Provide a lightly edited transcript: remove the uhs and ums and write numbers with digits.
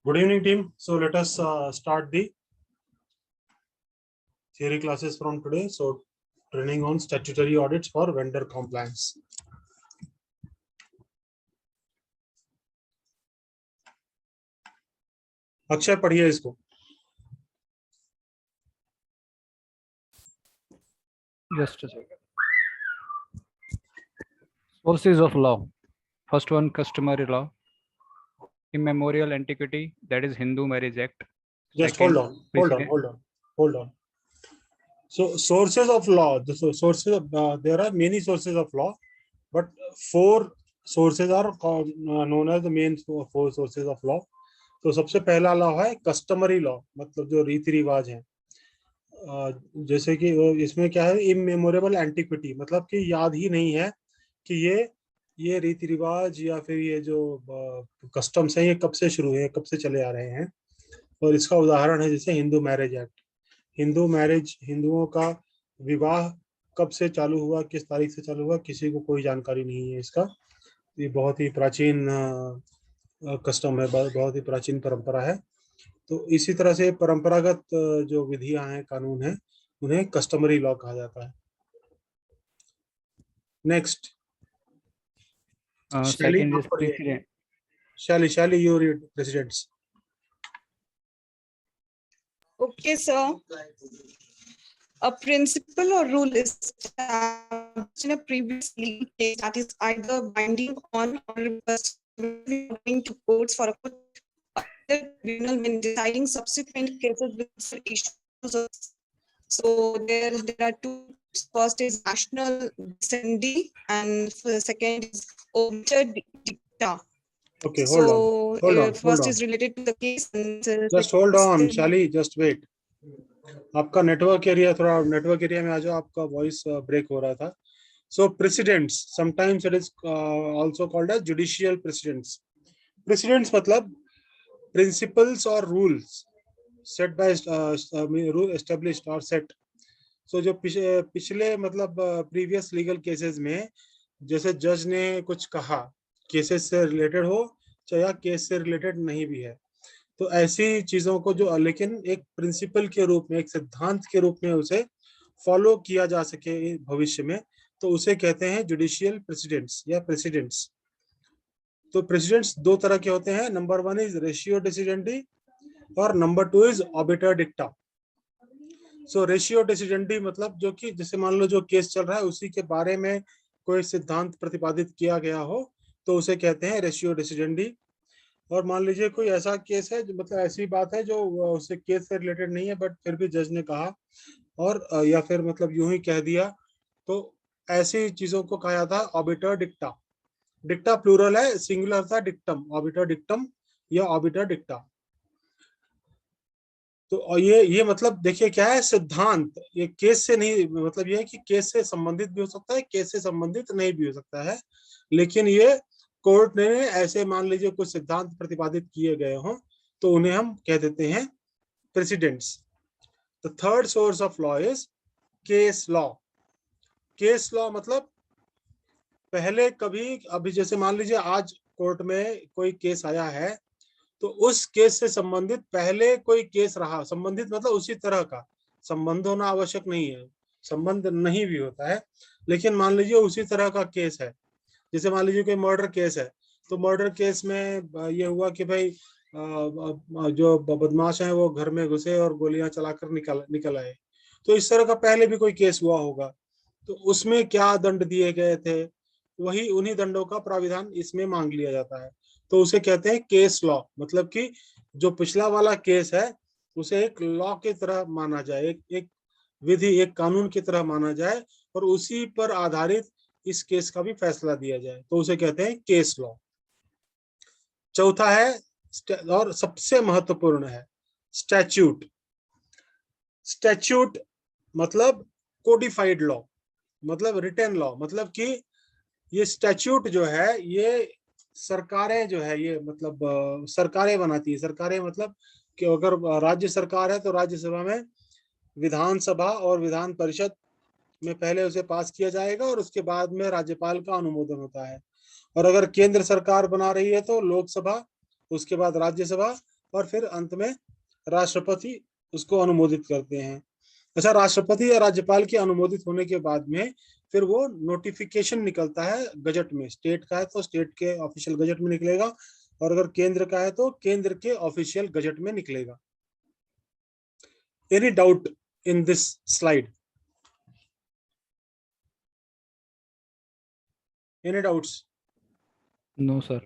Good evening, team. So let us start the theory classes from today. So training on statutory audits for vendor compliance. Akshay पढ़िए इसको. Just a second. Sources of law. First one, customary law. Immemorial antiquity, that is Hindu Marriage Act. Just Second, hold on. So sources of law. There are many sources of law, but four sources are known as the main four sources of law. तो सबसे पहला law है customary law, मतलब जो रीति रिवाज है. जैसे कि इसमें क्या है, इमेमोरेबल एंटिक्विटी, मतलब कि याद ही नहीं है कि ये रीति रिवाज या फिर ये जो कस्टम्स हैं ये कब से शुरू हुए, कब से चले आ रहे हैं. और इसका उदाहरण है जैसे हिंदू मैरिज एक्ट. हिंदुओं का विवाह कब से चालू हुआ, किस तारीख से चालू हुआ, किसी को कोई जानकारी नहीं है इसका. ये बहुत ही प्राचीन कस्टम है, बहुत ही प्राचीन परंपरा है. तो इसी तरह से परंपरागत जो विधियां हैं, कानून हैं, उन्हें कस्टमरी लॉ कहा जाता है. Next, second is precedent. Shally, you read precedents. Okay, sir. A principle or rule is established in a previous legal case that is either binding on or going to courts for a tribunal when deciding subsequent cases with issues. So there are two. First is national descendi and second is obiter dicta. Okay, hold on. First is related to the case. Just hold on, Shally, just wait. आपका network area, थोड़ा network area में आ जाओ, आपका voice break हो रहा था. So precedents, sometimes it is also called as judicial precedents. Precedents मतलब प्रिंसिपल्स और rules set by rule established और सेट. सो जो पिछले मतलब प्रीवियस लीगल केसेस में जैसे जज ने कुछ कहा, केसेस से रिलेटेड हो चाहे या केस से रिलेटेड नहीं भी है, तो ऐसी चीजों को जो लेकिन एक प्रिंसिपल के रूप में, एक सिद्धांत के रूप में उसे फॉलो किया जा सके भविष्य में, तो उसे कहते हैं जुडिशियल प्रेसिडेंट्स या प्रेसिडेंट्स. तो प्रेसिडेंट्स दो तरह के होते हैं. Number one is ratio decidendi और number two is obiter dicta. So ratio decidendi मतलब जो कि जैसे मान लो जो केस चल रहा है उसी के बारे में कोई सिद्धांत प्रतिपादित किया गया हो तो उसे कहते हैं रेशियो डिसिडेंडी. और मान लीजिए कोई ऐसा केस है जो मतलब ऐसी बात है जो उससे केस से रिलेटेड नहीं है बट फिर भी जज ने कहा और या फिर मतलब यूं ही कह दिया, तो ऐसी चीजों को कहा जाता है ऑबिटर डिक्टा. डिक्टा प्लूरल है, सिंगुलर था डिक्टम, ऑबिटर डिक्टम या ऑबिटर डिक्टा. तो ये मतलब देखिए क्या है, सिद्धांत. ये केस से नहीं, मतलब ये है कि केस से संबंधित भी हो सकता है, केस से संबंधित नहीं भी हो सकता है, लेकिन ये कोर्ट ने ऐसे मान लीजिए कुछ सिद्धांत प्रतिपादित किए गए हों तो उन्हें हम कह देते हैं precedents. The third source of law is case law. Case law मतलब पहले कभी, अभी जैसे मान लीजिए आज कोर्ट में कोई केस आया है तो उस केस से संबंधित पहले कोई केस रहा, संबंधित मतलब उसी तरह का, संबंध होना आवश्यक नहीं है, संबंध नहीं भी होता है, लेकिन मान लीजिए उसी तरह का केस है. जैसे मान लीजिए कोई मर्डर केस है, तो मर्डर केस में ये हुआ कि भाई जो बदमाश हैं वो घर में घुसे और गोलियां चलाकर निकल आए. तो इस तरह का पहले भी कोई केस हुआ होगा, तो उसमें क्या दंड दिए गए थे, वही उन्हीं दंडों का प्राविधान इसमें मांग लिया जाता है. तो उसे कहते हैं केस लॉ. मतलब कि जो पिछला वाला केस है उसे एक लॉ की तरह माना जाए, एक विधि, एक कानून की तरह माना जाए और उसी पर आधारित इस केस का भी फैसला दिया जाए, तो उसे कहते हैं केस लॉ. चौथा है और सबसे महत्वपूर्ण है स्टैच्यूट. स्टैच्यूट मतलब कोडिफाइड लॉ, मतलब रिटन लॉ. मतलब कि ये स्टैच्यूट जो है ये सरकारें जो है ये मतलब सरकारें बनाती है. सरकारें मतलब कि अगर राज्य सरकार है तो राज्यसभा में विधानसभा और विधान परिषद में पहले उसे पास किया जाएगा और उसके बाद में राज्यपाल का अनुमोदन होता है. और अगर केंद्र सरकार बना रही है तो लोकसभा, उसके बाद राज्यसभा और फिर अंत में राष्ट्रपति उसको अनुमोदित करते हैं। अच्छा, राष्ट्रपति या राज्यपाल के अनुमोदित होने के बाद में फिर वो नोटिफिकेशन निकलता है गजट में। स्टेट का है तो स्टेट के ऑफिशियल गजट में निकलेगा, और अगर केंद्र का है तो केंद्र के ऑफिशियल गजट में निकलेगा। Any doubt in this slide? Any doubts? No, sir.